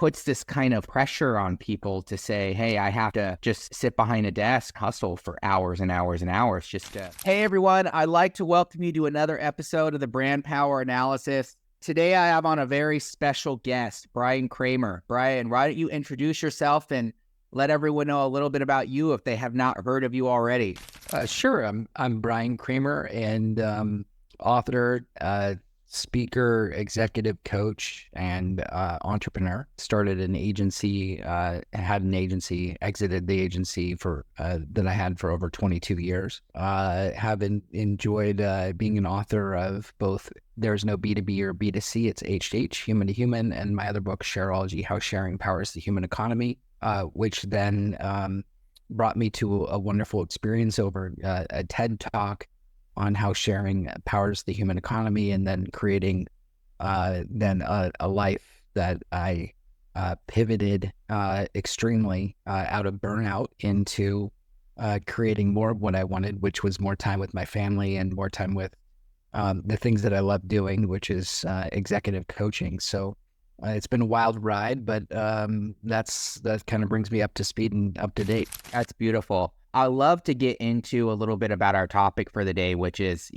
puts this kind of pressure on people to say, hey, I have to just sit behind a desk, hustle for hours and hours and hours just to. Hey, everyone, I'd like to welcome you to another episode of the Brand Power Analysis. Today, I have on a very special guest, Bryan Kramer. Bryan, why don't you introduce yourself and let everyone know a little bit about you if they have not heard of you already? Sure. I'm Bryan Kramer, and author, speaker, executive coach, and entrepreneur. Started an agency, had an agency, exited the agency for that I had for over 22 years. Have enjoyed being an author of both There's No B2B or B2C, it's H2H, Human to Human, and my other book, Shareology, How Sharing Powers the Human Economy, which then brought me to a wonderful experience over a TED Talk on how sharing powers the human economy, and then creating then a life that I pivoted extremely out of burnout into creating more of what I wanted, which was more time with my family and more time with the things that I love doing, which is executive coaching. So it's been a wild ride, but that kind of brings me up to speed and up to date. That's beautiful. I love to get into a little bit about our topic for the day, which is,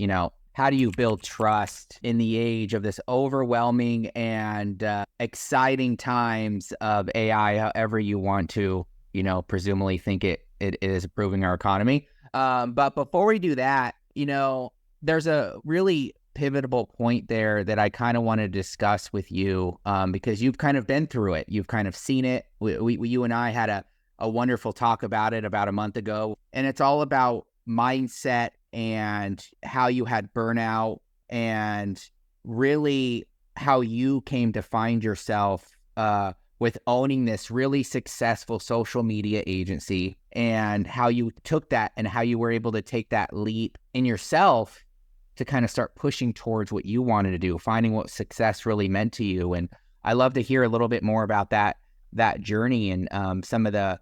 how do you build trust in the age of this overwhelming and exciting times of AI, however you want to, presumably think it is improving our economy. But before we do that, there's a really pivotal point there that I kind of want to discuss with you because you've kind of been through it. You've kind of seen it. You and I had a wonderful talk about it about a month ago. And it's all about mindset and how you had burnout and really how you came to find yourself with owning this really successful social media agency, and how you took that and how you were able to take that leap in yourself to kind of start pushing towards what you wanted to do, finding what success really meant to you. And I love to hear a little bit more about that journey and some of the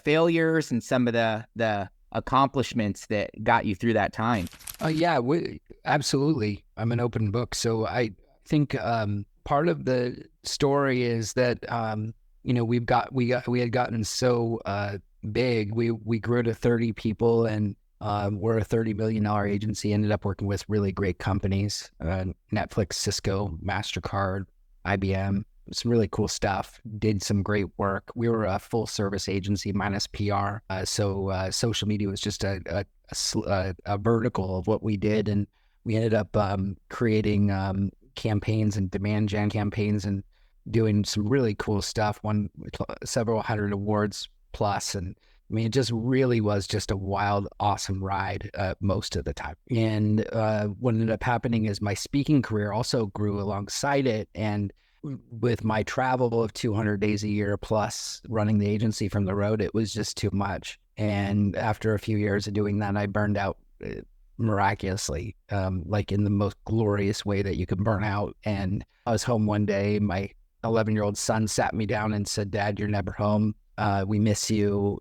failures and some of the accomplishments that got you through that time. Yeah, absolutely. I'm an open book. So I think part of the story is that we had gotten so big. We grew to 30 people, and we're a $30 million agency. Ended up working with really great companies: Netflix, Cisco, MasterCard, IBM. Some really cool stuff. Did some great work. We were a full service agency minus PR. So social media was just a vertical of what we did. And we ended up creating campaigns and demand gen campaigns and doing some really cool stuff. Won several hundred awards plus. And I mean, it just really was just a wild, awesome ride most of the time. And what ended up happening is my speaking career also grew alongside it. And with my travel of 200 days a year plus running the agency from the road, it was just too much. And after a few years of doing that, I burned out miraculously, like in the most glorious way that you can burn out. And I was home one day, my 11-year-old son sat me down and said, "Dad, you're never home. We miss you.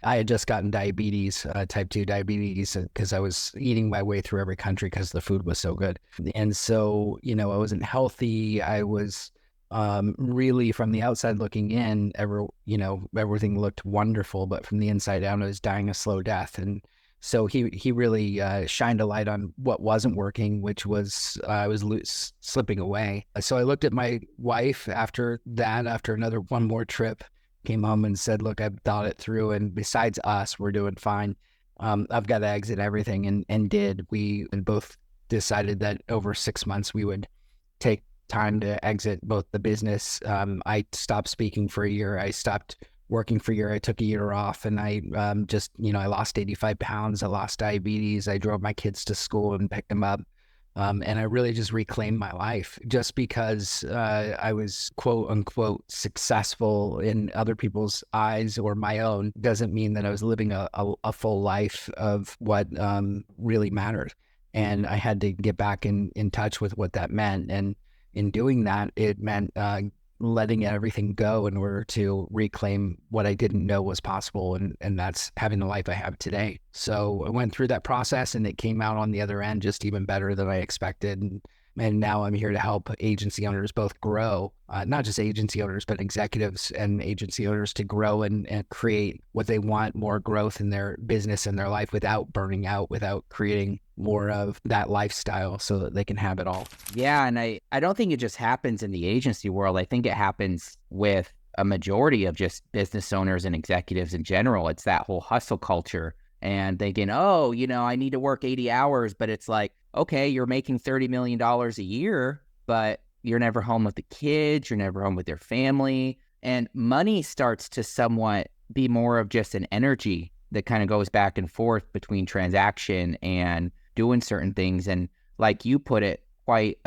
I had just gotten diabetes, type 2 diabetes, because I was eating my way through every country because the food was so good. And so, I wasn't healthy. I was really, from the outside looking in, everything looked wonderful, but from the inside out, I was dying a slow death. And so he really shined a light on what wasn't working, which was I was slipping away. So I looked at my wife after one more trip, came home and said, "Look, I've thought it through, and besides us, we're doing fine. I've got to exit everything," and did. We both decided that over 6 months we would take time to exit both the business. I stopped speaking for a year. I stopped working for a year. I took a year off, and I I lost 85 pounds. I lost diabetes. I drove my kids to school and picked them up. And I really just reclaimed my life. Just because I was quote unquote successful in other people's eyes or my own doesn't mean that I was living a full life of what really mattered. And I had to get back in touch with what that meant. And in doing that, it meant letting everything go in order to reclaim what I didn't know was possible. And that's having the life I have today. So I went through that process, and it came out on the other end just even better than I expected. And now I'm here to help agency owners both grow, not just agency owners, but executives and agency owners to grow and create what they want, more growth in their business and their life without burning out, without creating more of that lifestyle so that they can have it all. Yeah. And I don't think it just happens in the agency world. I think it happens with a majority of just business owners and executives in general. It's that whole hustle culture and thinking, oh, I need to work 80 hours, but it's like, okay, you're making $30 million a year, but you're never home with the kids. You're never home with your family. And money starts to somewhat be more of just an energy that kind of goes back and forth between transaction and doing certain things. And like you put it quite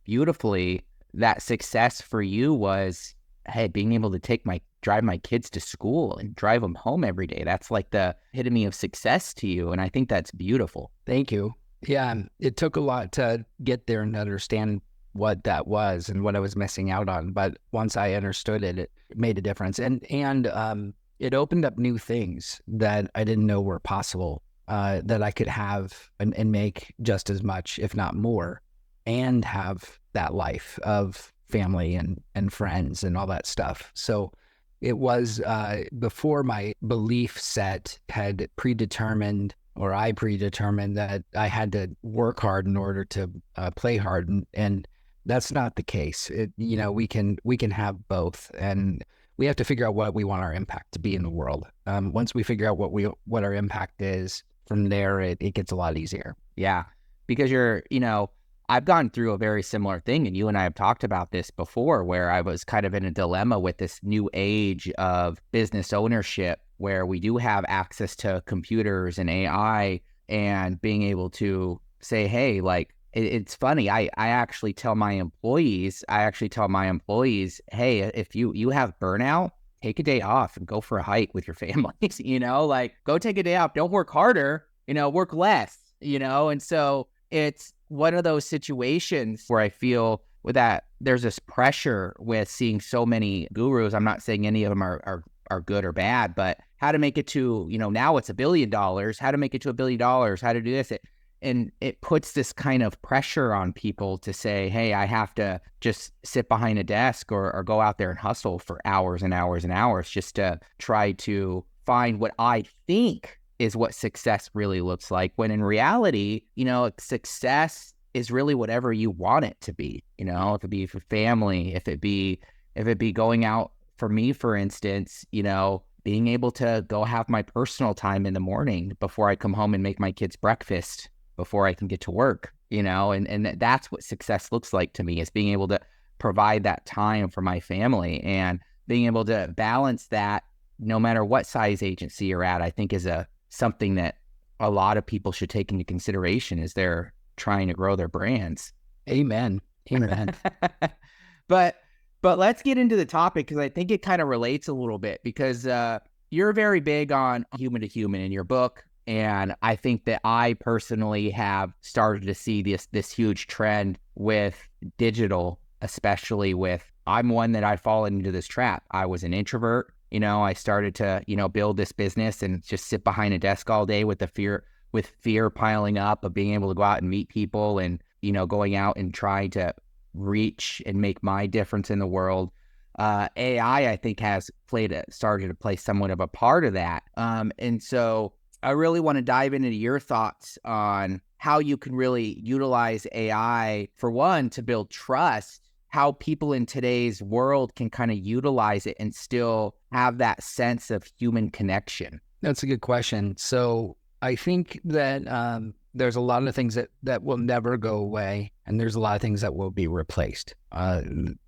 beautifully, that success for you was, hey, being able to drive my kids to school and drive them home every day. That's like the epitome of success to you. And I think that's beautiful. Thank you. Yeah, it took a lot to get there and understand what that was and what I was missing out on. But once I understood it, it made a difference. And it opened up new things that I didn't know were possible, that I could have and make just as much, if not more, and have that life of family and friends and all that stuff. So it was before my belief set had predetermined, or I predetermined that I had to work hard in order to play hard, and that's not the case. We can have both, and we have to figure out what we want our impact to be in the world. Once we figure out what our impact is, from there it gets a lot easier. Yeah, because I've gone through a very similar thing, and you and I have talked about this before, where I was kind of in a dilemma with this new age of business ownership, where we do have access to computers and AI and being able to say, hey, like, it's funny. I actually tell my employees, hey, if you have burnout, take a day off and go for a hike with your families, like go take a day off. Don't work harder, work less, and so it's one of those situations where I feel that there's this pressure with seeing so many gurus. I'm not saying any of them are good or bad, but how to make it to, now it's $1 billion, how to make it to $1 billion, how to do this. And it puts this kind of pressure on people to say, hey, I have to just sit behind a desk or go out there and hustle for hours and hours and hours just to try to find what I think is what success really looks like, when in reality, success is really whatever you want it to be. If it be for family, if it be going out, for me, for instance, being able to go have my personal time in the morning before I come home and make my kids breakfast before I can get to work, and that's what success looks like to me, is being able to provide that time for my family and being able to balance that no matter what size agency you're at. I think is something that a lot of people should take into consideration as they're trying to grow their brands. Amen. But let's get into the topic, because I think it kind of relates a little bit, because you're very big on human to human in your book. And I think that I personally have started to see this huge trend with digital, especially I'm one that I fall into this trap. I was an introvert. I started to, build this business and just sit behind a desk all day with fear piling up of being able to go out and meet people and, going out and trying to reach and make my difference in the world. AI, I think, has started to play somewhat of a part of that. And so I really want to dive into your thoughts on how you can really utilize AI, for one, to build trust, how people in today's world can kind of utilize it and still have that sense of human connection. That's a good question. So I think that there's a lot of things that will never go away, and there's a lot of things that will be replaced.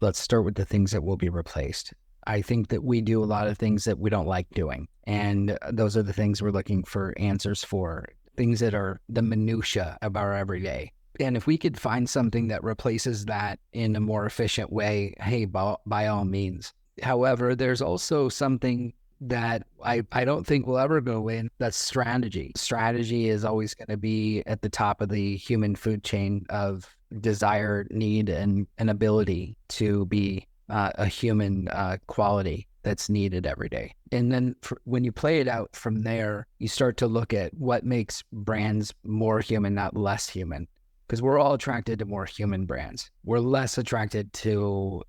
Let's start with the things that will be replaced. I think that we do a lot of things that we don't like doing, and those are the things we're looking for answers for, things that are the minutia of our everyday. And if we could find something that replaces that in a more efficient way, hey, by all means. However, there's also something that I don't think will ever go away, and that's strategy. Strategy is always going to be at the top of the human food chain of desire, need, and ability to be a human quality that's needed every day. And then when you play it out from there, you start to look at what makes brands more human, not less human. because we're all attracted to more human brands. We're less attracted to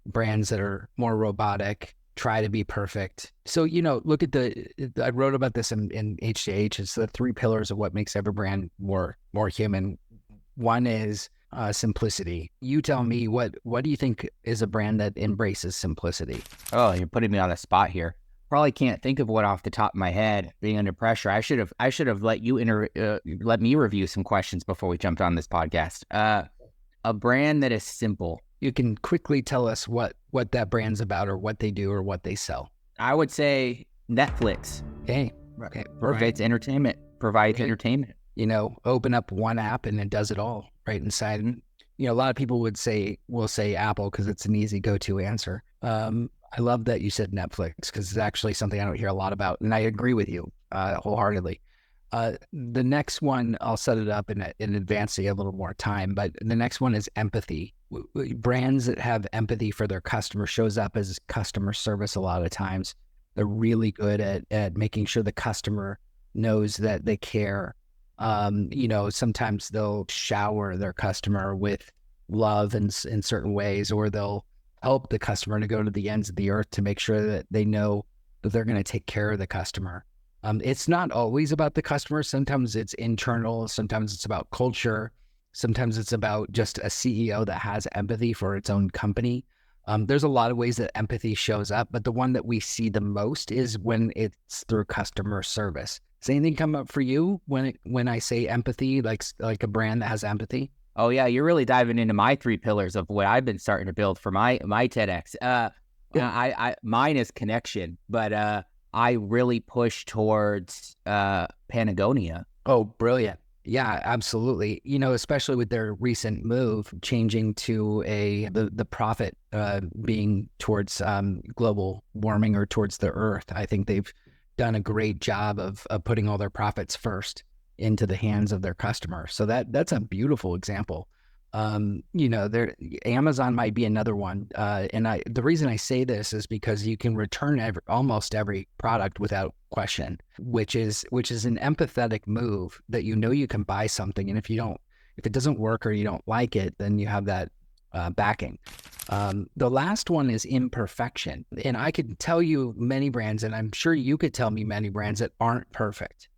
brands that are more robotic, try to be perfect. So, look at I wrote about this in H2H. It's the 3 pillars of what makes every brand more human. One is simplicity. You tell me, what do you think is a brand that embraces simplicity? Oh, you're putting me on the spot here. Probably can't think of one off the top of my head. Being under pressure, I should have let you let me review some questions before we jumped on this podcast. A brand that is simple. You can quickly tell us what that brand's about, or what they do, or what they sell. I would say Netflix. Okay, Provides entertainment. Provides entertainment. Open up one app and it does it all right inside. A lot of people will say Apple because it's an easy go-to answer. I love that you said Netflix, because it's actually something I don't hear a lot about, and I agree with you wholeheartedly. The next one, I'll set it up in advance to get a little more time, but the next one is empathy. Brands that have empathy for their customer shows up as customer service a lot of times. They're really good at making sure the customer knows that they care. Sometimes they'll shower their customer with love in certain ways, or they'll help the customer to go to the ends of the earth to make sure that they know that they're going to take care of the customer. It's not always about the customer. Sometimes it's internal. Sometimes it's about culture. Sometimes it's about just a CEO that has empathy for its own company. There's a lot of ways that empathy shows up, but the one that we see the most is when it's through customer service. Does anything come up for you when I say empathy, like a brand that has empathy? Oh yeah, you're really diving into my 3 pillars of what I've been starting to build for my TEDx. Mine is connection, but I really push towards Patagonia. Oh, brilliant. Yeah, absolutely. Especially with their recent move, changing to the profit being towards global warming, or towards the earth. I think they've done a great job of putting all their profits first into the hands of their customer. So that's a beautiful example. Amazon might be another one. The reason I say this is because you can return almost every product without question, which is an empathetic move that you can buy something, and if it doesn't work or you don't like it, then you have that backing. The last one is imperfection, and I could tell you many brands, and I'm sure you could tell me many brands that aren't perfect,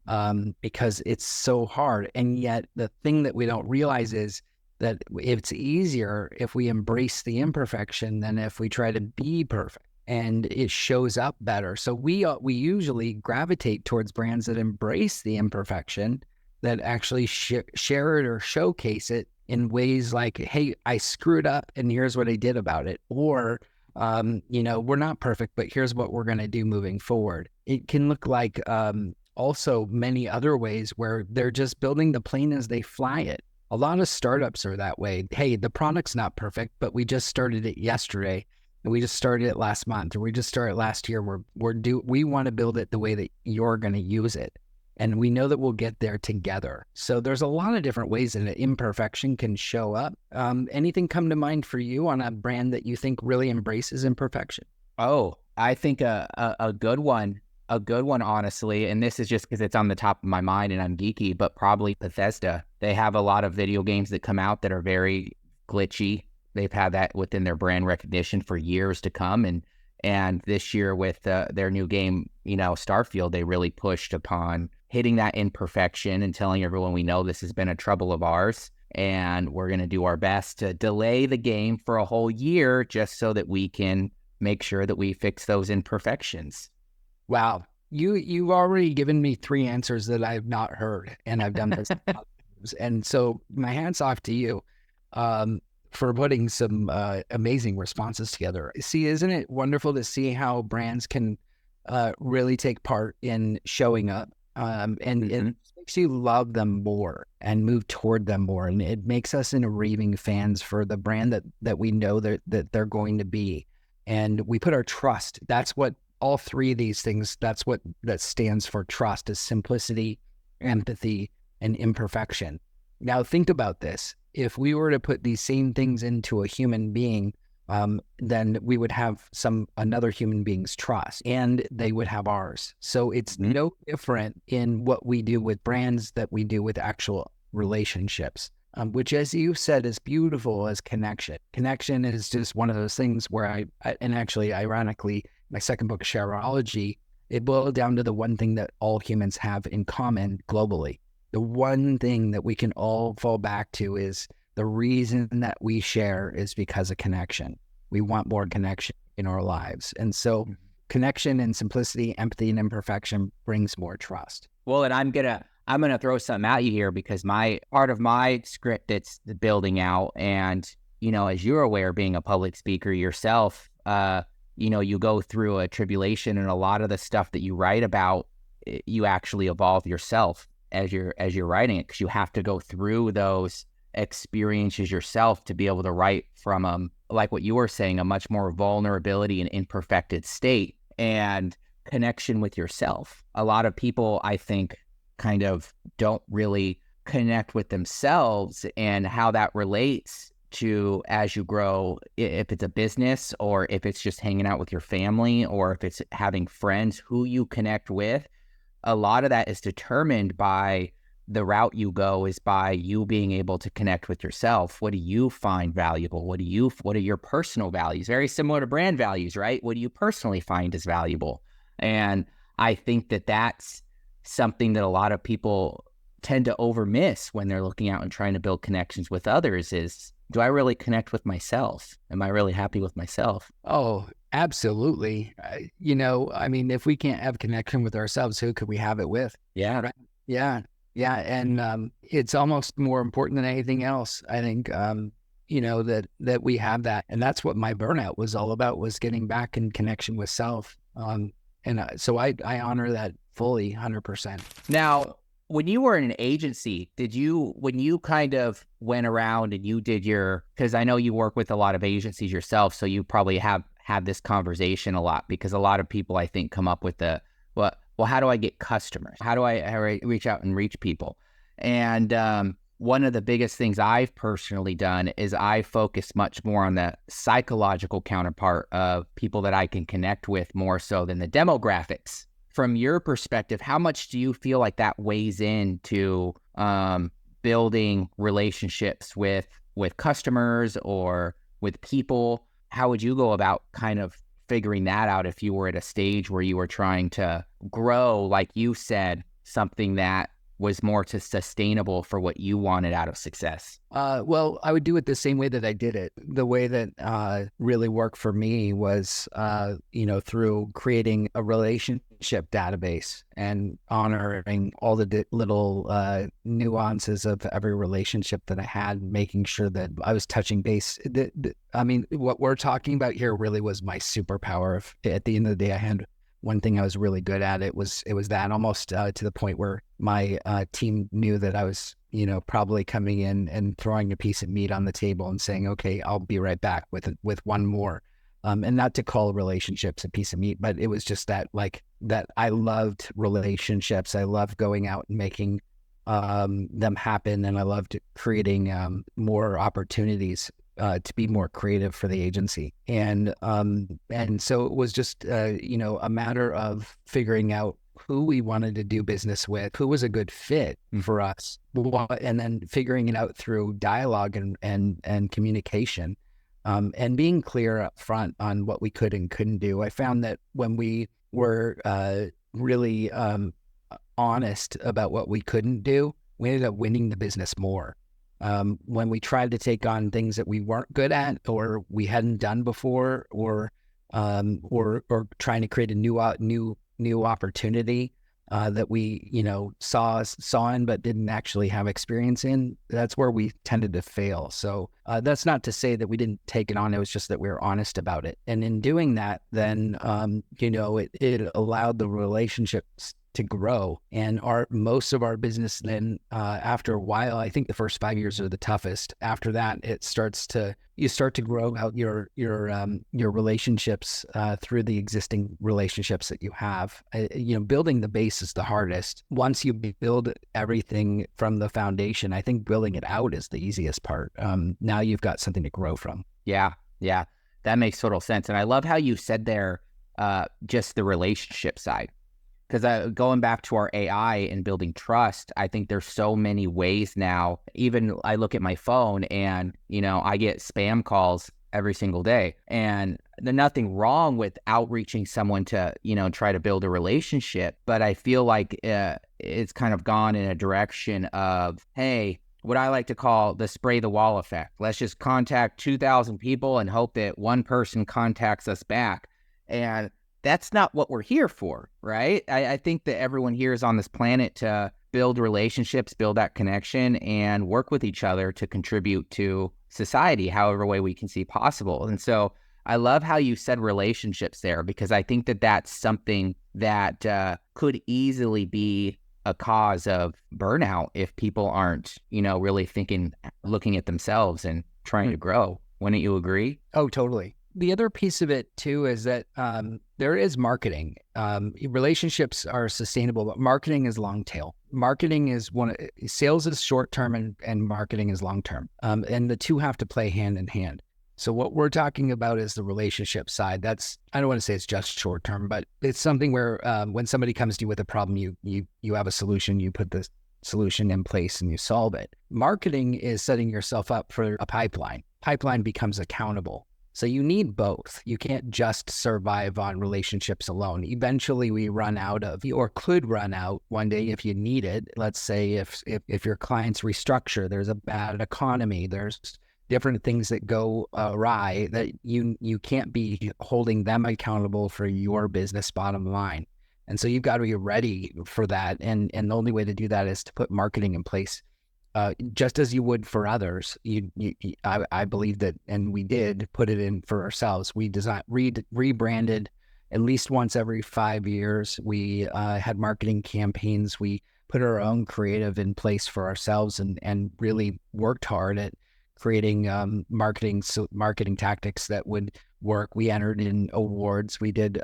because it's so hard. And yet the thing that we don't realize is that it's easier if we embrace the imperfection than if we try to be perfect, and it shows up better. So we usually gravitate towards brands that embrace the imperfection, that actually share it or showcase it in ways like, hey, I screwed up and here's what I did about it. Or, we're not perfect, but here's what we're going to do moving forward. It can look like also many other ways where they're just building the plane as they fly it. A lot of startups are that way. Hey, the product's not perfect, but we just started it yesterday, and we just started it last month, or we just started last year. We want to build it the way that you're going to use it, and we know that we'll get there together. So there's a lot of different ways that an imperfection can show up. Anything come to mind for you on a brand that you think really embraces imperfection? Oh, I think a good one, honestly, and this is just because it's on the top of my mind and I'm geeky, but probably Bethesda. They have a lot of video games that come out that are very glitchy. They've had that within their brand recognition for years to come. And this year with their new game, Starfield, they really pushed upon hitting that imperfection and telling everyone, we know this has been a trouble of ours, and we're going to do our best to delay the game for a whole year just so that we can make sure that we fix those imperfections. Wow. You've already given me 3 answers that I've not heard, and I've done this. And so my hat's off to you for putting some amazing responses together. See, isn't it wonderful to see how brands can really take part in showing up, and it makes you love them more and move toward them more. And it makes us into raving fans for the brand that we know that they're going to be. And we put our trust. That's what all 3 of these things, that stands for trust, is simplicity, empathy, and imperfection. Now think about this. If we were to put these same things into a human being, then we would have another human being's trust, and they would have ours. So it's no different in what we do with brands that we do with actual relationships. which, as you said, is beautiful as connection. Connection is just one of those things where and actually, ironically, my second book, Shareology, it boiled down to the one thing that all humans have in common globally. The one thing that we can all fall back to is the reason that we share is because of connection. We want more connection in our lives. And so connection and simplicity, empathy and imperfection brings more trust. Well, and I'm gonna throw something at you here, because my part of my script that's building out, and as you're aware, being a public speaker yourself, you go through a tribulation, and a lot of the stuff that you write about, you actually evolve yourself as you're writing it, because you have to go through those experiences yourself to be able to write from like what you were saying, a much more vulnerability and imperfected state and connection with yourself. A lot of people, I think, kind of don't really connect with themselves and how that relates to, as you grow, if it's a business or if it's just hanging out with your family or if it's having friends, who you connect with. A lot of that is determined by the route you go, is by you being able to connect with yourself. What do you find valuable? What are your personal values? Very similar to brand values, right? What do you personally find is valuable? And I think that that's something that a lot of people tend to overmiss when they're looking out and trying to build connections with others is, do I really connect with myself? Am I really happy with myself? Oh, absolutely. If we can't have connection with ourselves, who could we have it with? Yeah. Right? Yeah. Yeah. And it's almost more important than anything else. I think, that we have that. And that's what my burnout was all about, was getting back in connection with self. So I honor that fully, 100%. Now, when you were in an agency, when you kind of went around and you did because I know you work with a lot of agencies yourself, so you probably have had this conversation a lot, because a lot of people, I think, come up with well, how do I get customers? How do I reach out and reach people? And one of the biggest things I've personally done is I focus much more on the psychological counterpart of people that I can connect with more so than the demographics. From your perspective, how much do you feel like that weighs into building relationships with customers or with people? How would you go about kind of figuring that out if you were at a stage where you were trying to grow, like you said, something that was more sustainable for what you wanted out of success? Well, I would do it the same way that I did it. The way that really worked for me was, through creating a relationship database and honoring all the little nuances of every relationship that I had, making sure that I was touching base. What we're talking about here really was my superpower. At the end of the day, I had one thing I was really good at. It was that, almost to the point where my team knew that I was, probably coming in and throwing a piece of meat on the table and saying, okay, I'll be right back with one more. And not to call relationships a piece of meat, but it was just that I loved relationships. I loved going out and making them happen. And I loved creating more opportunities to be more creative for the agency. And so it was just, a matter of figuring out who we wanted to do business with, who was a good fit for us, and then figuring it out through dialogue and communication, and being clear up front on what we could and couldn't do. I found that when we were really honest about what we couldn't do, we ended up winning the business more. When we tried to take on things that we weren't good at or we hadn't done before, or trying to create a new opportunity that we saw in but didn't actually have experience in, that's where we tended to fail. So that's not to say that we didn't take it on. It was just that we were honest about it. And in doing that, then it allowed the relationships to grow. And most of our business then, after a while, I think the first 5 years are the toughest. After that, you start to grow out your relationships through the existing relationships that you have. Building the base is the hardest. Once you build everything from the foundation, I think building it out is the easiest part. Now you've got something to grow from. Yeah, that makes total sense. And I love how you said there, just the relationship side. because going back to our AI and building trust, I think there's so many ways now. Even I look at my phone and, I get spam calls every single day. And there's nothing wrong with outreaching someone to, try to build a relationship. But I feel like it's kind of gone in a direction of, hey, what I like to call the spray the wall effect. Let's just contact 2,000 people and hope that one person contacts us back. And that's not what we're here for, right? I think that everyone here is on this planet to build relationships, build that connection, and work with each other to contribute to society, however way we can see possible. And so I love how you said relationships there, because I think that that's something that could easily be a cause of burnout if people aren't, really looking at themselves and trying to grow. Wouldn't you agree? Oh, totally. The other piece of it too is that there is marketing. Relationships are sustainable, but marketing is long tail. Marketing is sales is short term and marketing is long term. And the two have to play hand in hand. So what we're talking about is the relationship side. I don't want to say it's just short term, but it's something where when somebody comes to you with a problem, you have a solution, you put the solution in place and you solve it. Marketing is setting yourself up for a pipeline. Pipeline becomes accountable. So you need both. You can't just survive on relationships alone. Eventually we run out of, or could run out one day if you need it. Let's say if your clients restructure, there's a bad economy, there's different things that go awry, that you can't be holding them accountable for your business bottom line. And so you've got to be ready for that. And the only way to do that is to put marketing in place. Just as you would for others, I believe that, and we did put it in for ourselves. We rebranded at least once every 5 years. We had marketing campaigns. We put our own creative in place for ourselves and really worked hard at creating marketing tactics that would work. We entered in awards. We did,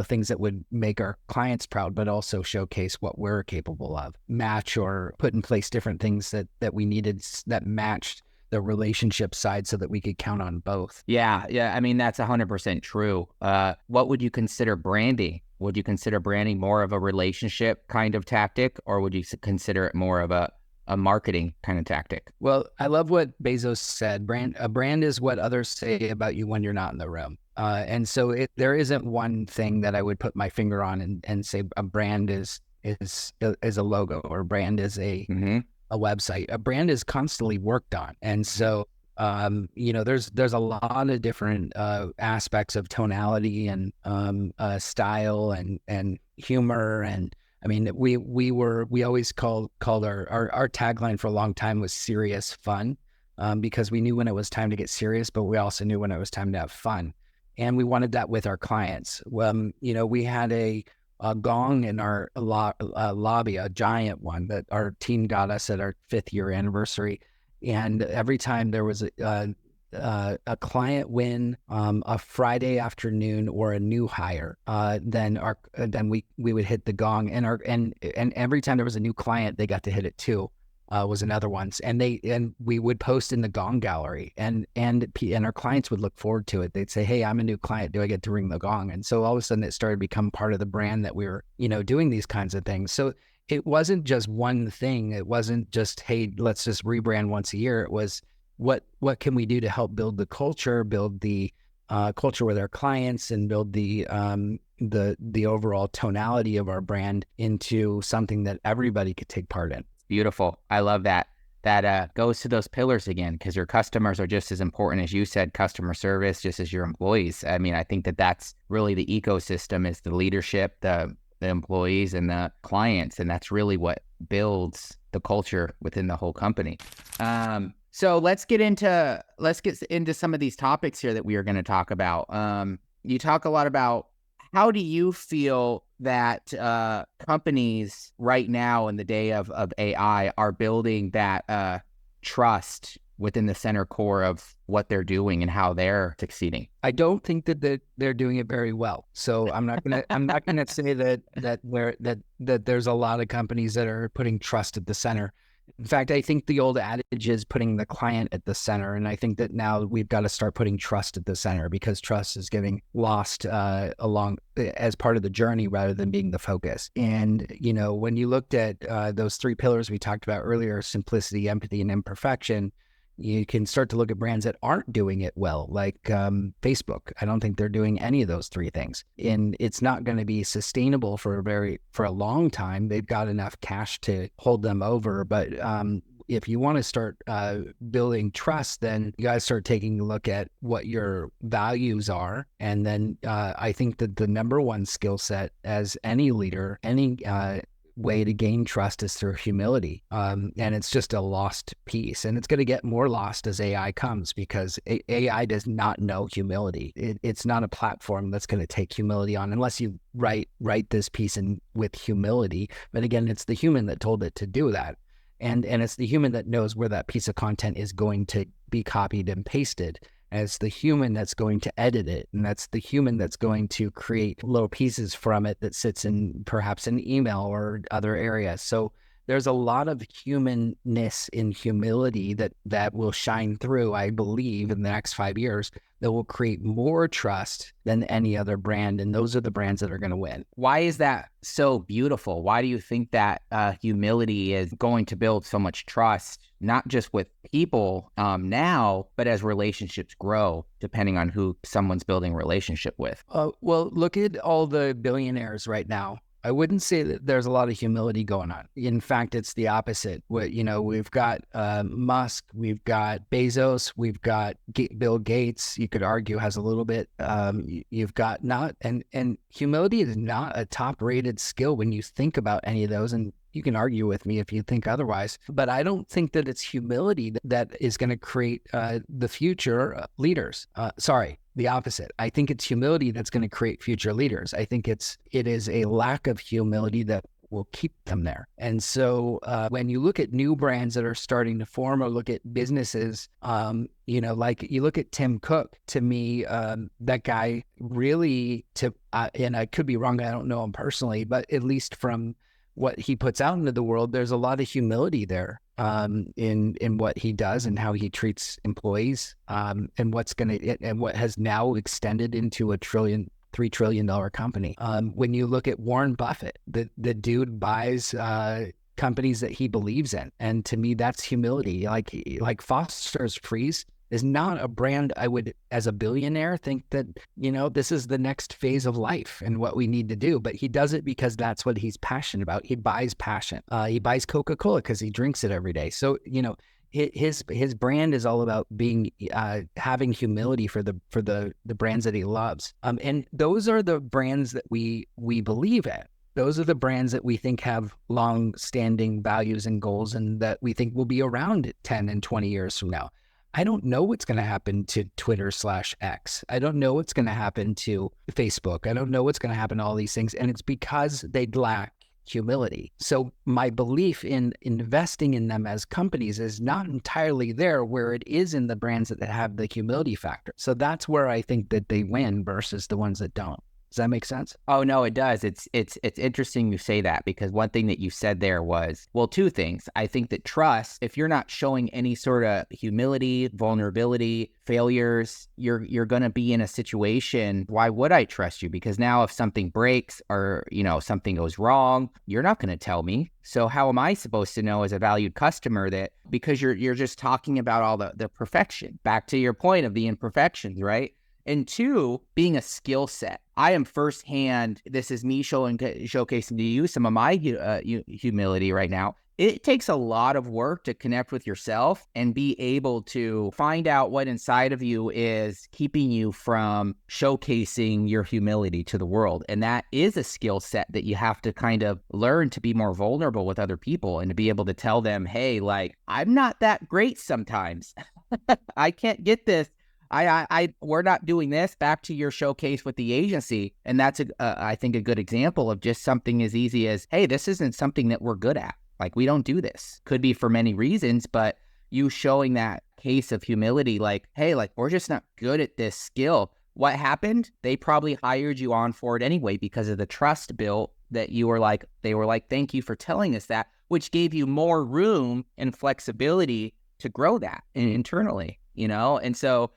things that would make our clients proud, but also showcase what we're capable of. Match or put in place different things that we needed that matched the relationship side so that we could count on both. Yeah. I mean, that's 100% true. What would you consider branding? Would you consider branding more of a relationship kind of tactic, or would you consider it more of a marketing kind of tactic? Well, I love what Bezos said. A brand is what others say about you when you're not in the room. And so there isn't one thing that I would put my finger on and say a brand is a logo, or a brand is a website. A brand is constantly worked on. And so, there's a lot of different aspects of tonality and style and humor. And I mean, we always called our tagline for a long time was serious fun, because we knew when it was time to get serious, but we also knew when it was time to have fun. And we wanted that with our clients. We had a gong in our lobby, a giant one that our team got us at our 5th year anniversary. And every time there was a client win, a Friday afternoon, or a new hire, then we would hit the gong, and every time there was a new client, they got to hit it too. Was another one, and we would post in the gong gallery, and our clients would look forward to it. They'd say, "Hey, I'm a new client. Do I get to ring the gong?" And so all of a sudden, it started to become part of the brand that we were, doing these kinds of things. So it wasn't just one thing. It wasn't just, "Hey, let's just rebrand once a year." It was, what can we do to help build the culture, build the culture with our clients, and build the overall tonality of our brand into something that everybody could take part in. Beautiful. I love that. That goes to those pillars again, because your customers are just as important as you said, customer service, just as your employees. I mean, I think that's really the ecosystem, is the leadership, the employees, and the clients. And that's really what builds the culture within the whole company. So let's get into some of these topics here that we are going to talk about. You talk a lot about, how do you feel that companies right now in the day of AI are building that trust within the center core of what they're doing and how they're succeeding? I don't think that they're doing it very well. So I'm not gonna say that there's a lot of companies that are putting trust at the center. In fact, I think the old adage is putting the client at the center. And I think that now we've got to start putting trust at the center, because trust is getting lost along as part of the journey rather than being the focus. And, when you looked at those three pillars we talked about earlier, simplicity, empathy, and imperfection, you can start to look at brands that aren't doing it well, like Facebook. I don't think they're doing any of those three things. And it's not going to be sustainable for a long time. They've got enough cash to hold them over. But if you want to start building trust, then you got to start taking a look at what your values are. And then I think that the number one skill set as any leader, any way to gain trust is through humility. And it's just a lost piece. And it's going to get more lost as AI comes, because AI does not know humility. It's not a platform that's going to take humility on unless you write this piece in with humility. But again, it's the human that told it to do that. And it's the human that knows where that piece of content is going to be copied and pasted. And it's the human that's going to edit it. And that's the human that's going to create little pieces from it that sits in perhaps an email or other areas. So there's a lot of humanness in humility that will shine through, I believe, in the next 5 years, that will create more trust than any other brand. And those are the brands that are going to win. Why is that so beautiful? Why do you think that humility is going to build so much trust, not just with people now, but as relationships grow, depending on who someone's building a relationship with? Well, look at all the billionaires right now. I wouldn't say that there's a lot of humility going on. In fact, it's the opposite. We've got Musk, we've got Bezos, we've got Bill Gates. You could argue has a little bit. You've got not, and humility is not a top-rated skill when you think about any of those. And you can argue with me if you think otherwise, but I don't think that it's humility that is going to create the future leaders. The opposite. I think it's humility that's going to create future leaders. I think it is a lack of humility that will keep them there. And so when you look at new brands that are starting to form, or look at businesses, like you look at Tim Cook, to me, that guy really, and I could be wrong, I don't know him personally, but at least from what he puts out into the world, there's a lot of humility there in what he does and how he treats employees, and what has now extended into a $3 trillion company. When you look at Warren Buffett, the dude buys companies that he believes in, and to me, that's humility. Like Foster's Freeze is not a brand I would, as a billionaire, think that, this is the next phase of life and what we need to do. But he does it because that's what he's passionate about. He buys passion. He buys Coca-Cola because he drinks it every day. So, his brand is all about having humility for the brands that he loves. And those are the brands that we believe in. Those are the brands that we think have long-standing values and goals, and that we think will be around 10 and 20 years from now. I don't know what's going to happen to Twitter/X. I don't know what's going to happen to Facebook. I don't know what's going to happen to all these things. And it's because they lack humility. So my belief in investing in them as companies is not entirely there, where it is in the brands that have the humility factor. So that's where I think that they win versus the ones that don't. Does that make sense? Oh, no, it does. It's interesting you say that, because one thing that you said there was, well, two things. I think that trust, if you're not showing any sort of humility, vulnerability, failures, you're going to be in a situation, why would I trust you? Because now if something breaks or, something goes wrong, you're not going to tell me. So how am I supposed to know as a valued customer that, because you're just talking about all the perfection, back to your point of the imperfections, right? And two, being a skill set. I am firsthand, this is me showcasing to you some of my humility right now. It takes a lot of work to connect with yourself and be able to find out what inside of you is keeping you from showcasing your humility to the world. And that is a skill set that you have to kind of learn to be more vulnerable with other people, and to be able to tell them, hey, I'm not that great sometimes. I can't get this. We're not doing this. Back to your showcase with the agency. And that's, I think, a good example of just something as easy as, hey, this isn't something that we're good at. We don't do this. Could be for many reasons, but you showing that case of humility, hey, we're just not good at this skill. What happened? They probably hired you on for it anyway, because of the trust built that they were like, thank you for telling us that. which gave you more room and flexibility to grow that internally, And so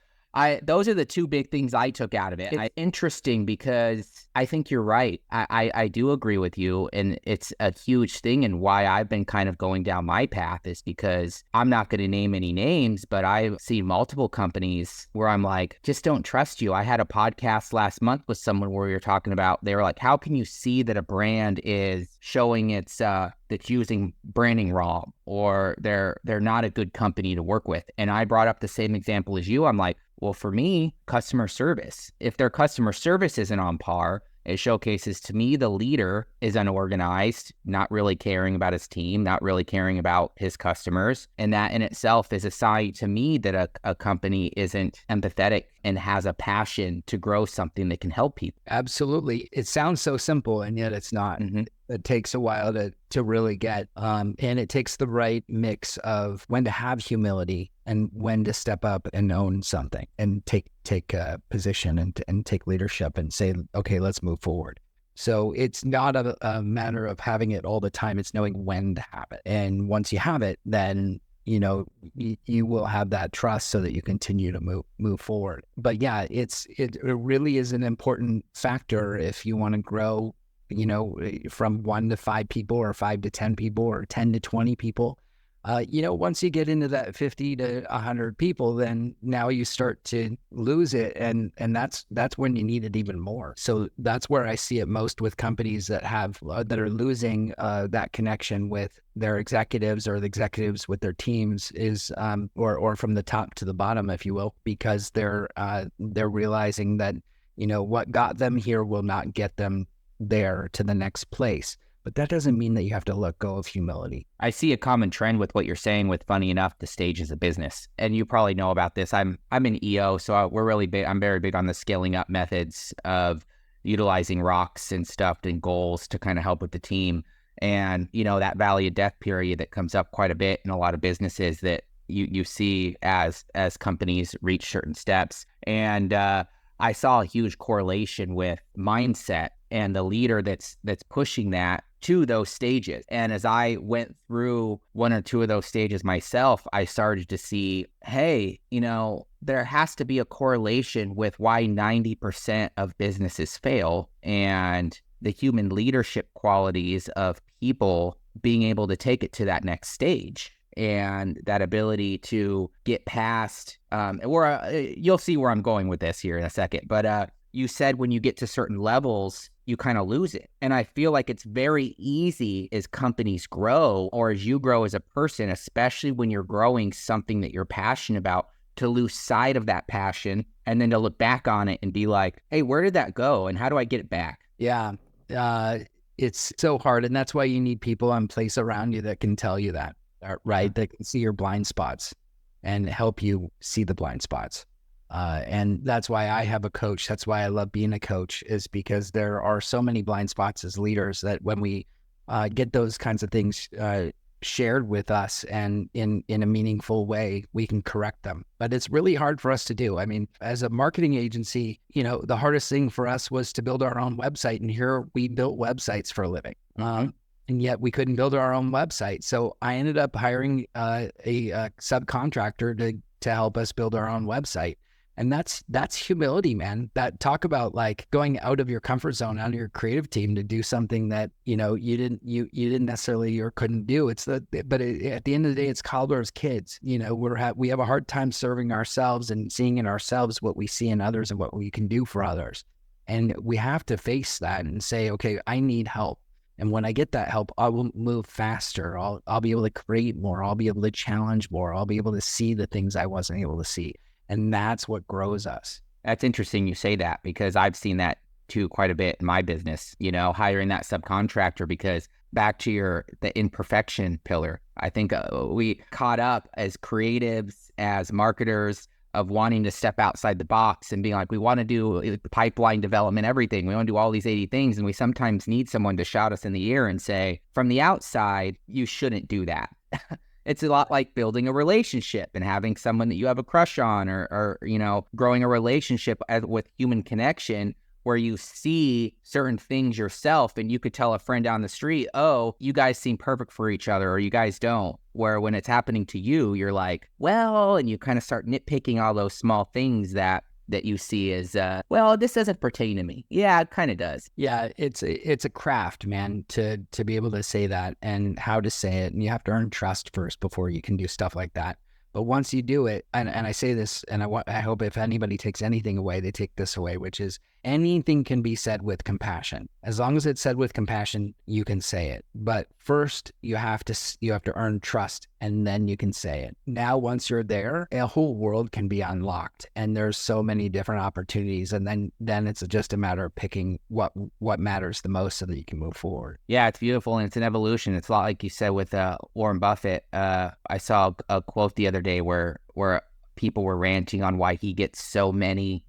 those are the two big things I took out of it. It's interesting because I think you're right. I do agree with you. And it's a huge thing. And why I've been kind of going down my path is because I'm not going to name any names, but I've seen multiple companies where I'm like, just don't trust you. I had a podcast last month with someone where we were talking about, they were like, how can you see that a brand is showing its, that's using branding wrong, or they're not a good company to work with? And I brought up the same example as you. I'm like, well, for me, customer service. If their customer service isn't on par, it showcases to me the leader is unorganized, not really caring about his team, not really caring about his customers. And that in itself is a sign to me that a company isn't empathetic and has a passion to grow something that can help people. Absolutely. It sounds so simple, and yet it's not. Mm-hmm. It takes a while to really get, and it takes the right mix of when to have humility and when to step up and own something and take a position and take leadership and say, okay, let's move forward. So it's not a matter of having it all the time. It's knowing when to have it. And once you have it, then you will have that trust so that you continue to move forward. But yeah, it really is an important factor if you want to grow, from 1 to 5 people, or 5 to 10 people, or 10 to 20 people. Once you get into that 50 to 100 people, then now you start to lose it. And that's when you need it even more. So that's where I see it most with companies that are losing that connection with their executives, or the executives with their teams, is or from the top to the bottom, if you will, because they're realizing that, what got them here will not get them there to the next place. But that doesn't mean that you have to let go of humility. I see a common trend with what you're saying with, funny enough, the stages of business. And you probably know about this. I'm an EO, so we're really big. I'm very big on the scaling up methods of utilizing rocks and stuff and goals to kind of help with the team. And, that valley of death period that comes up quite a bit in a lot of businesses that you see as companies reach certain steps. And I saw a huge correlation with mindset and the leader that's pushing that to those stages. And as I went through 1 or 2 of those stages myself, I started to see, hey, there has to be a correlation with why 90% of businesses fail, and the human leadership qualities of people being able to take it to that next stage. And that ability to get past, you'll see where I'm going with this here in a second. But you said when you get to certain levels, you kind of lose it. And I feel like it's very easy as companies grow, or as you grow as a person, especially when you're growing something that you're passionate about, to lose sight of that passion and then to look back on it and be like, hey, where did that go? And how do I get it back? Yeah. It's so hard. And that's why you need people in place around you that can tell you that. Right, that can see your blind spots and help you see the blind spots. And that's why I have a coach. That's why I love being a coach, is because there are so many blind spots as leaders that when we get those kinds of things shared with us and in a meaningful way, we can correct them. But it's really hard for us to do. I mean, as a marketing agency, the hardest thing for us was to build our own website. And here we built websites for a living. And yet we couldn't build our own website. So I ended up hiring a subcontractor to help us build our own website. And that's humility, man. That talk about like going out of your comfort zone, out of your creative team to do something that, you didn't necessarily or couldn't do. At the end of the day, it's cobbler's kids. We have a hard time serving ourselves and seeing in ourselves what we see in others and what we can do for others. And we have to face that and say, okay, I need help. And when I get that help, I will move faster. I'll be able to create more. I'll be able to challenge more. I'll be able to see the things I wasn't able to see. And that's what grows us. That's interesting you say that, because I've seen that too quite a bit in my business, hiring that subcontractor, because back to the imperfection pillar, I think we caught up as creatives, as marketers, of wanting to step outside the box and being like, we want to do pipeline development, everything. We want to do all these 80 things. And we sometimes need someone to shout us in the ear and say, from the outside, you shouldn't do that. It's a lot like building a relationship and having someone that you have a crush on, or growing a relationship with human connection, where you see certain things yourself and you could tell a friend down the street, oh, you guys seem perfect for each other, or you guys don't. Where when it's happening to you, you're like, well, and you kind of start nitpicking all those small things that you see as, well, this doesn't pertain to me. Yeah, it kind of does. Yeah, it's a craft, man, to be able to say that and how to say it. And you have to earn trust first before you can do stuff like that. But once you do it, and I say this, and I hope if anybody takes anything away, they take this away, which is anything can be said with compassion. As long as it's said with compassion, you can say it. But first, you have to earn trust, and then you can say it. Now, once you're there, a whole world can be unlocked, and there's so many different opportunities. And then it's just a matter of picking what matters the most so that you can move forward. Yeah, it's beautiful, and it's an evolution. It's a lot like you said with Warren Buffett. I saw a quote the other day where people were ranting on why he gets so many,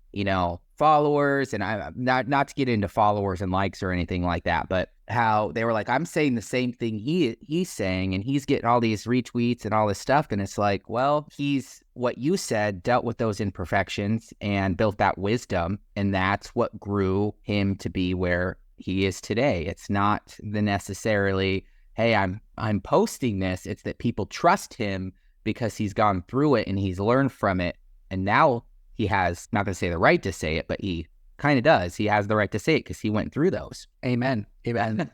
followers, and I not to get into followers and likes or anything like that, but how they were like, I'm saying the same thing he's saying, and he's getting all these retweets and all this stuff, and it's like, well, he's, what you said, dealt with those imperfections and built that wisdom, and that's what grew him to be where he is today. It's not the necessarily, hey, I'm posting this. It's that people trust him because he's gone through it and he's learned from it, and now he has, not going to say the right to say it, but he kind of does. He has the right to say it because he went through those. Amen. Amen.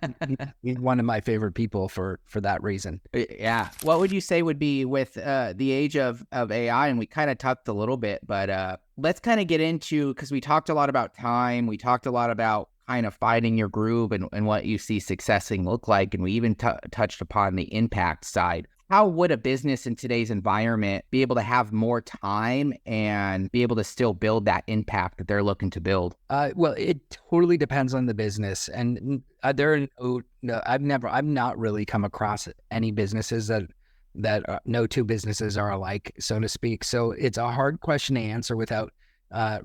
He's one of my favorite people for that reason. Yeah. What would you say would be with the age of AI? And we kind of talked a little bit, but let's kind of get into, because we talked a lot about time. We talked a lot about kind of finding your groove and what you see successing look like. And we even touched upon the impact side. How would a business in today's environment be able to have more time and be able to still build that impact that they're looking to build? Well, it totally depends on the business, and I've not really come across any businesses that no two businesses are alike, so to speak. So it's a hard question to answer without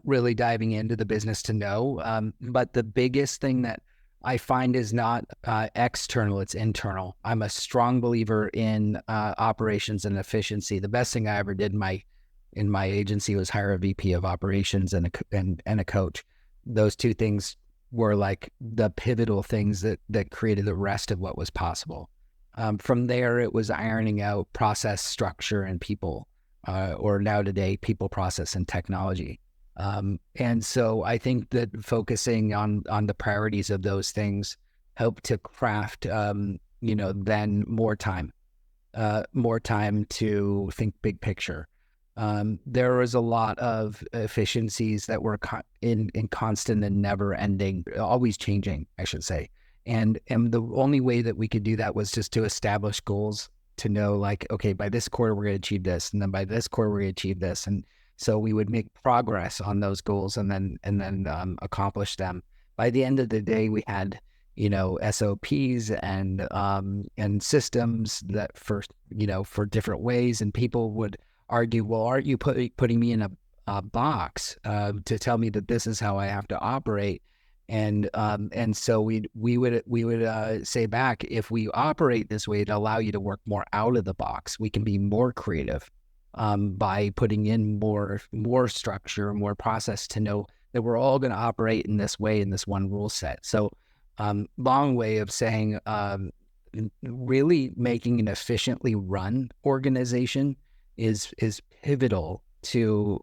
really diving into the business to know. But the biggest thing that I find is not external, it's internal. I'm a strong believer in operations and efficiency. The best thing I ever did in my agency was hire a VP of operations and a coach. Those two things were like the pivotal things that created the rest of what was possible. From there, it was ironing out process, structure, and people, or now today, people, process, and technology. And so I think that focusing on the priorities of those things help to craft, then more time to think big picture. There was a lot of efficiencies that were in constant and never ending, always changing, I should say. And the only way that we could do that was just to establish goals, to know like, okay, by this quarter, we're going to achieve this. And then by this quarter, we're going to achieve this. And so we would make progress on those goals and then accomplish them. By the end of the day, we had, SOPs and systems that for different ways. And people would argue, well, aren't you putting me in a box to tell me that this is how I have to operate? And so we would say back, if we operate this way, it allow you to work more out of the box. We can be more creative. By putting in more structure, more process to know that we're all going to operate in this way, in this one rule set. So long way of saying really making an efficiently run organization is pivotal to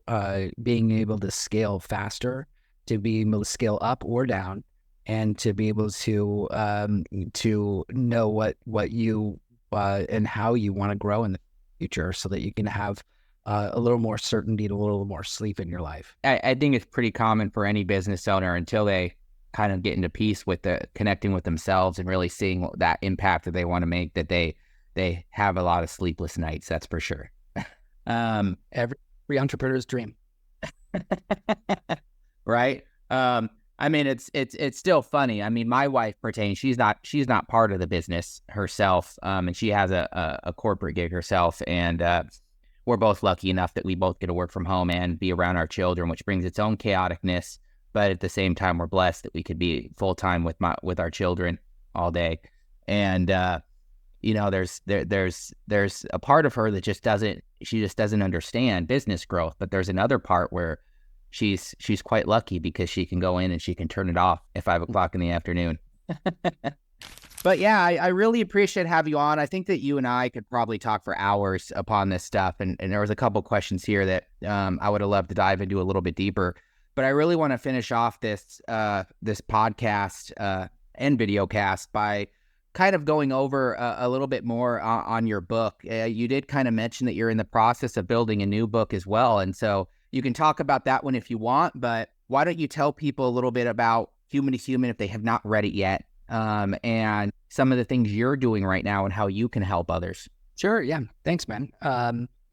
being able to scale faster, to be able to scale up or down, and to be able to know what you and how you want to grow in the future, so that you can have a little more certainty and a little more sleep in your life. I think it's pretty common for any business owner, until they kind of get into peace with connecting with themselves and really seeing that impact that they want to make, that they have a lot of sleepless nights. That's for sure. Every entrepreneur's dream. Right. I mean, it's still funny. I mean, my wife pertains, she's not part of the business herself. And she has a corporate gig herself. And we're both lucky enough that we both get to work from home and be around our children, which brings its own chaoticness. But at the same time, we're blessed that we could be full time with our children all day. And there's a part of her that just doesn't understand business growth. But there's another part where she's quite lucky because she can go in and she can turn it off at 5 o'clock in the afternoon. But yeah, I really appreciate having you on. I think that you and I could probably talk for hours upon this stuff. And there was a couple questions here that I would have loved to dive into a little bit deeper. But I really want to finish off this podcast and video cast by kind of going over a little bit more on your book. You did kind of mention that you're in the process of building a new book as well. And so you can talk about that one if you want, but why don't you tell people a little bit about Human to Human if they have not read it yet, and some of the things you're doing right now and how you can help others. Sure. Yeah. Thanks, man.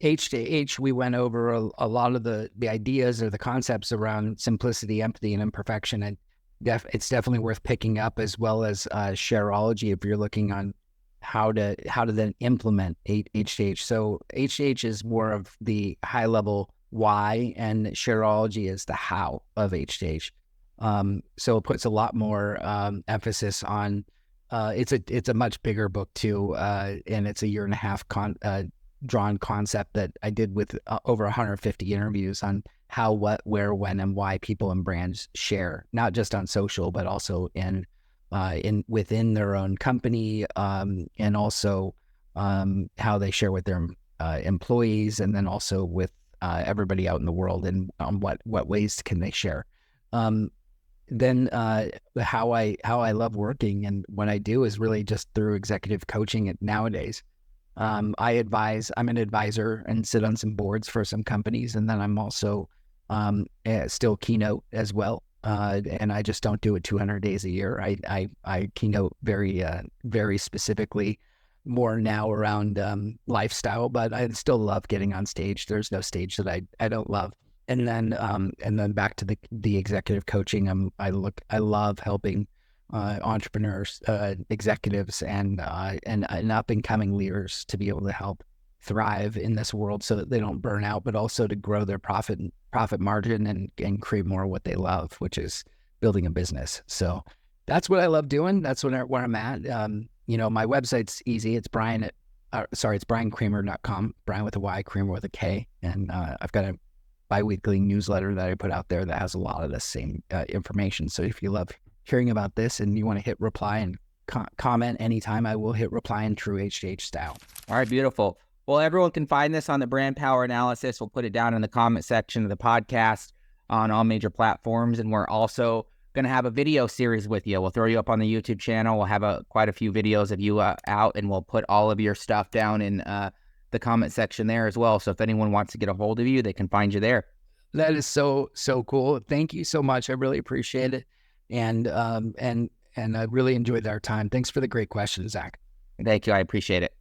H to H, we went over a lot of the ideas or the concepts around simplicity, empathy, and imperfection. And it's definitely worth picking up, as well as shareology if you're looking on how to then implement H to H. So H to H is more of the high level why, and shareology is the how of H to H. So it puts a lot more emphasis on. It's a much bigger book too, and it's a 1.5 year drawn concept that I did with over 150 interviews on how, what, where, when, and why people and brands share, not just on social, but also in within their own company, and also how they share with their employees, and then also with everybody out in the world, and what ways can they share. Then how I love working and what I do is really just through executive coaching nowadays. I'm an advisor and sit on some boards for some companies, and then I'm also still keynote as well. And I just don't do it 200 days a year. I keynote very specifically more now around lifestyle, but I still love getting on stage. There's no stage that I don't love. And then back to the executive coaching. I love helping entrepreneurs, executives, and up and coming leaders to be able to help thrive in this world so that they don't burn out, but also to grow their profit margin and create more of what they love, which is building a business. So that's what I love doing. That's where I'm at. My website's easy. It's it's bryankramer.com, Bryan with a Y, Kramer with a K. And I've got a bi-weekly newsletter that I put out there that has a lot of the same information. So if you love hearing about this and you want to hit reply and comment anytime, I will hit reply in true H2H style. All right, beautiful. Well, everyone can find this on the Brand Power Analysis. We'll put it down in the comment section of the podcast on all major platforms. And we're also going to have a video series with you. We'll throw you up on the YouTube channel. We'll have quite a few videos of you out, and we'll put all of your stuff down in the comment section there as well. So if anyone wants to get a hold of you, they can find you there. That is so cool. Thank you so much. I really appreciate it. And I really enjoyed our time. Thanks for the great questions, Zach. Thank you. I appreciate it.